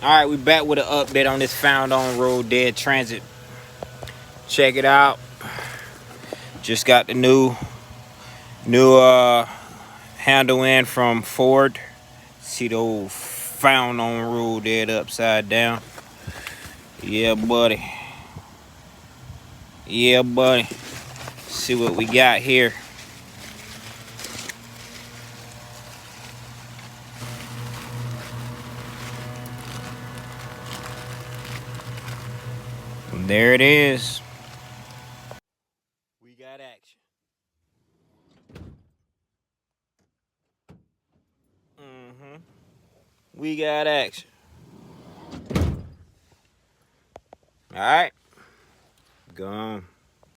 Alright, we back with an update on this found on road dead transit. Check it out. Just got the new handle in from Ford. See the old found on road dead upside down. Yeah, buddy. Yeah, buddy. See what we got here. There it is. We got action. We got action. All right. Gone.